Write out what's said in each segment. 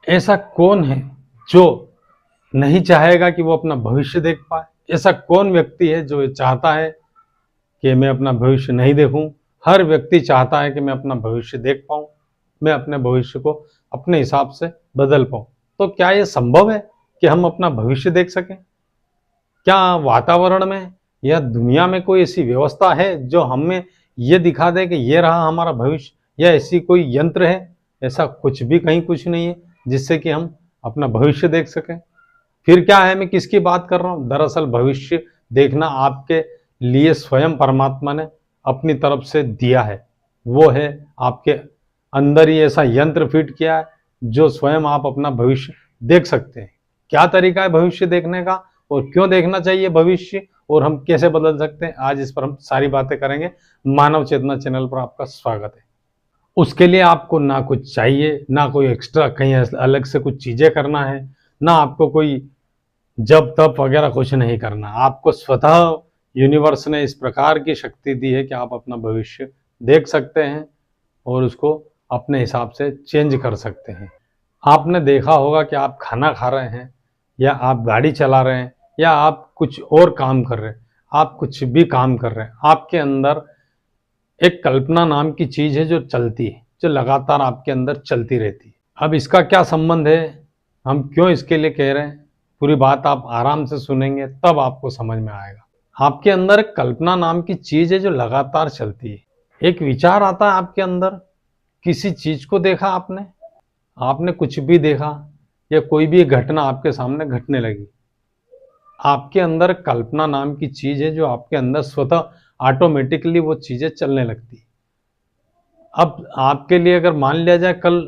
ऐसा कौन है जो नहीं चाहेगा कि वो अपना भविष्य देख पाए? ऐसा कौन व्यक्ति है जो चाहता है कि मैं अपना भविष्य नहीं देखूं? हर व्यक्ति चाहता है कि मैं अपना भविष्य देख पाऊं, मैं अपने भविष्य को अपने हिसाब से बदल पाऊं। तो क्या ये संभव है कि हम अपना भविष्य देख सकें? क्या वातावरण में या दुनिया में कोई ऐसी व्यवस्था है जो हमें ये दिखा दे कि ये रहा हमारा भविष्य, या ऐसी कोई यंत्र है? ऐसा कुछ भी कहीं कुछ नहीं है जिससे कि हम अपना भविष्य देख सकें। फिर क्या है, मैं किसकी बात कर रहा हूँ? दरअसल भविष्य देखना आपके लिए स्वयं परमात्मा ने अपनी तरफ से दिया है। वो है आपके अंदर ही ऐसा यंत्र फिट किया है जो स्वयं आप अपना भविष्य देख सकते हैं। क्या तरीका है भविष्य देखने का और क्यों देखना चाहिए भविष्य, और हम कैसे बदल सकते हैं, आज इस पर हम सारी बातें करेंगे। मानव चेतना चैनल पर आपका स्वागत है। उसके लिए आपको ना कुछ चाहिए, ना कोई एक्स्ट्रा कहीं अलग से कुछ चीज़ें करना है, ना आपको कोई जब तप वगैरह कुछ नहीं करना। आपको स्वतः यूनिवर्स ने इस प्रकार की शक्ति दी है कि आप अपना भविष्य देख सकते हैं और उसको अपने हिसाब से चेंज कर सकते हैं। आपने देखा होगा कि आप खाना खा रहे हैं, या आप गाड़ी चला रहे हैं, या आप कुछ और काम कर रहे हैं, आप कुछ भी काम कर रहे हैं, आपके अंदर एक कल्पना नाम की चीज़ है जो चलती है, जो लगातार आपके अंदर चलती रहती है। अब इसका क्या संबंध है, हम क्यों इसके लिए कह रहे हैं, पूरी बात आप आराम से सुनेंगे तब आपको समझ में आएगा। आपके अंदर एक कल्पना नाम की चीज़ है जो लगातार चलती है। एक विचार आता है आपके अंदर, किसी चीज़ को देखा आपने, आपने कुछ भी देखा, या कोई भी घटना आपके सामने घटने लगी, आपके अंदर कल्पना नाम की चीज़ है जो आपके अंदर स्वतः ऑटोमेटिकली वो चीज़ें चलने लगती है। अब आपके लिए अगर मान लिया जाए कल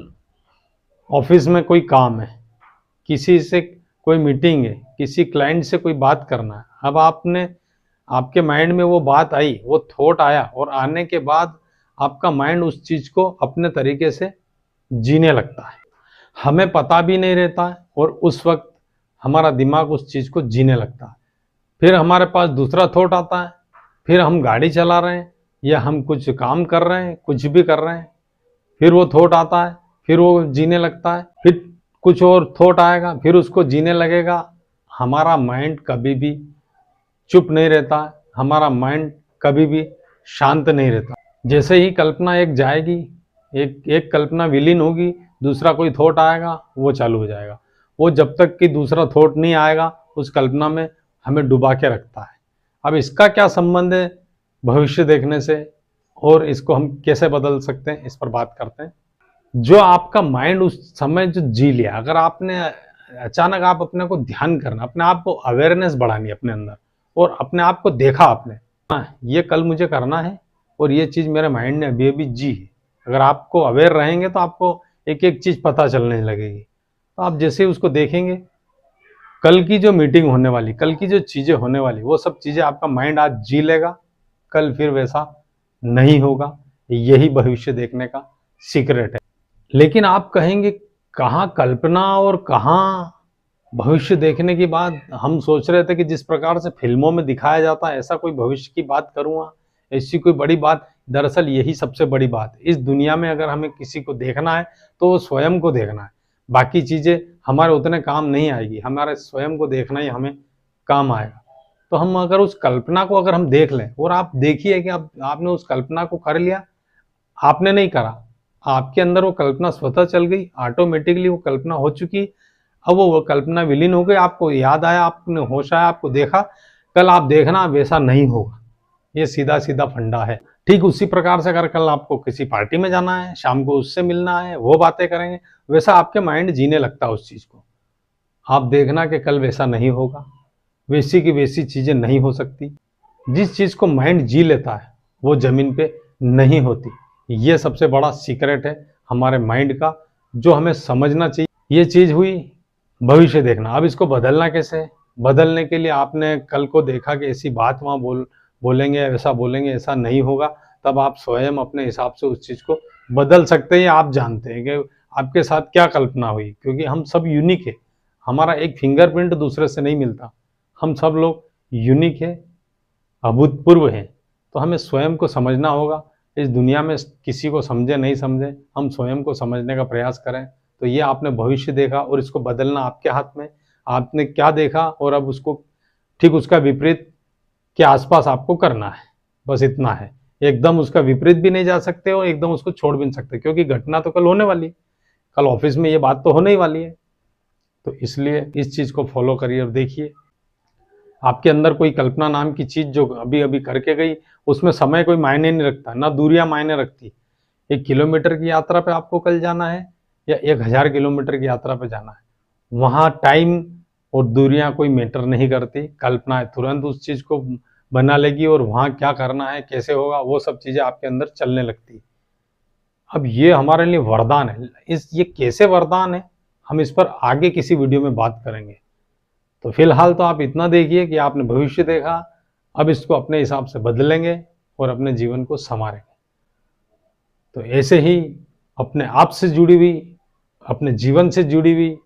ऑफिस में कोई काम है, किसी से कोई मीटिंग है, किसी क्लाइंट से कोई बात करना है, अब आपने आपके माइंड में वो बात आई, वो थॉट आया, और आने के बाद आपका माइंड उस चीज़ को अपने तरीके से जीने लगता है। हमें पता भी नहीं रहता है और उस वक्त हमारा दिमाग उस चीज़ को जीने लगता है। फिर हमारे पास दूसरा थॉट आता है, फिर हम गाड़ी चला रहे हैं या हम कुछ काम कर रहे हैं, कुछ भी कर रहे हैं, फिर वो थॉट आता है, फिर वो जीने लगता है, फिर कुछ और थॉट आएगा, फिर उसको जीने लगेगा। हमारा माइंड कभी भी चुप नहीं रहता है, हमारा माइंड कभी भी शांत नहीं रहता। जैसे ही कल्पना एक जाएगी, एक एक कल्पना विलीन होगी, दूसरा कोई थॉट आएगा, वो चालू हो जाएगा। वो जब तक कि दूसरा थॉट नहीं आएगा, उस कल्पना में हमें डुबा के रखता है। अब इसका क्या संबंध है भविष्य देखने से, और इसको हम कैसे बदल सकते हैं, इस पर बात करते हैं। जो आपका माइंड उस समय जो जी लिया, अगर आपने अचानक आप अपने को ध्यान करना, अपने आप को अवेयरनेस बढ़ानी अपने अंदर, और अपने आप को देखा आपने, हाँ ये कल मुझे करना है और ये चीज़ मेरे माइंड ने अभी अभी जी है। अगर आपको अवेयर रहेंगे तो आपको एक एक चीज़ पता चलने लगेगी। तो आप जैसे ही उसको देखेंगे, कल की जो मीटिंग होने वाली, कल की जो चीज़ें होने वाली, वो सब चीज़ें आपका माइंड आज जी लेगा, कल फिर वैसा नहीं होगा। यही भविष्य देखने का सीक्रेट है। लेकिन आप कहेंगे कहाँ कल्पना और कहाँ भविष्य देखने की बात। हम सोच रहे थे कि जिस प्रकार से फिल्मों में दिखाया जाता है ऐसा कोई भविष्य की बात करूँगा, ऐसी कोई बड़ी बात। दरअसल यही सबसे बड़ी बात है। इस दुनिया में अगर हमें किसी को देखना है तो वो स्वयं को देखना है, बाकी चीज़ें हमारे उतने काम नहीं आएगी, हमारे स्वयं को देखना ही हमें काम आएगा। तो हम अगर उस कल्पना को अगर हम देख लें, और आप देखिए कि आपने उस कल्पना को कर लिया, आपने नहीं करा, आपके अंदर वो कल्पना स्वतः चल गई, ऑटोमेटिकली वो कल्पना हो चुकी। अब वो कल्पना विलीन हो गई, आपको याद आया, आपने होश आया, आपको देखा, कल आप देखना वैसा नहीं होगा। ये सीधा सीधा फंडा है। ठीक उसी प्रकार से अगर कल आपको किसी पार्टी में जाना है, शाम को उससे मिलना है, वो बातें करेंगे, वैसा आपके माइंड जीने लगता है उस चीज़ को। आप देखना कि कल वैसा नहीं होगा, वैसी की वैसी चीज़ें नहीं हो सकती। जिस चीज़ को माइंड जी लेता है वो ज़मीन पे नहीं होती। ये सबसे बड़ा सीक्रेट है हमारे माइंड का, जो हमें समझना चाहिए। ये चीज़ हुई भविष्य देखना। अब इसको बदलना कैसे है? बदलने के लिए आपने कल को देखा कि ऐसी बात वहाँ बोलेंगे, ऐसा बोलेंगे, ऐसा नहीं होगा, तब आप स्वयं अपने हिसाब से उस चीज़ को बदल सकते हैं। आप जानते हैं कि आपके साथ क्या कल्पना हुई, क्योंकि हम सब यूनिक है। हमारा एक फिंगरप्रिंट दूसरे से नहीं मिलता। हम सब लोग यूनिक है, अभूतपूर्व हैं। तो हमें स्वयं को समझना होगा। इस दुनिया में किसी को समझे नहीं समझे, हम स्वयं को समझने का प्रयास करें तो ये आपने भविष्य देखा और इसको बदलना आपके हाथ में। आपने क्या देखा और अब उसको ठीक उसका विपरीत के आसपास आपको करना है, बस इतना है। एकदम उसका विपरीत भी नहीं जा सकते और एकदम उसको छोड़ भी नहीं सकते, क्योंकि घटना तो कल होने वाली है, कल ऑफिस में ये बात तो होने ही वाली है। तो इसलिए इस चीज़ को फॉलो करिए और देखिए आपके अंदर कोई कल्पना नाम की चीज़ जो अभी अभी करके गई, उसमें समय कोई मायने नहीं रखता, ना दूरियां मायने रखती। 1 किलोमीटर की यात्रा पे आपको कल जाना है या 1000 किलोमीटर की यात्रा पे जाना है, वहाँ टाइम और दूरियां कोई मैटर नहीं करती। कल्पना तुरंत उस चीज़ को बना लेगी और वहाँ क्या करना है, कैसे होगा, वो सब चीज़ें आपके अंदर चलने लगती। अब ये हमारे लिए वरदान है। ये कैसे वरदान है, हम इस पर आगे किसी वीडियो में बात करेंगे। तो फिलहाल तो आप इतना देखिए कि आपने भविष्य देखा, अब इसको अपने हिसाब से बदलेंगे और अपने जीवन को संवारेंगे। तो ऐसे ही अपने आप से जुड़ी हुई, अपने जीवन से जुड़ी हुई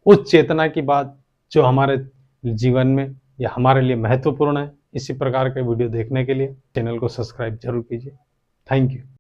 उस चेतना की बात जो हमारे जीवन में या हमारे लिए महत्वपूर्ण है, इसी प्रकार के वीडियो देखने के लिए चैनल को सब्सक्राइब जरूर कीजिए। Thank you.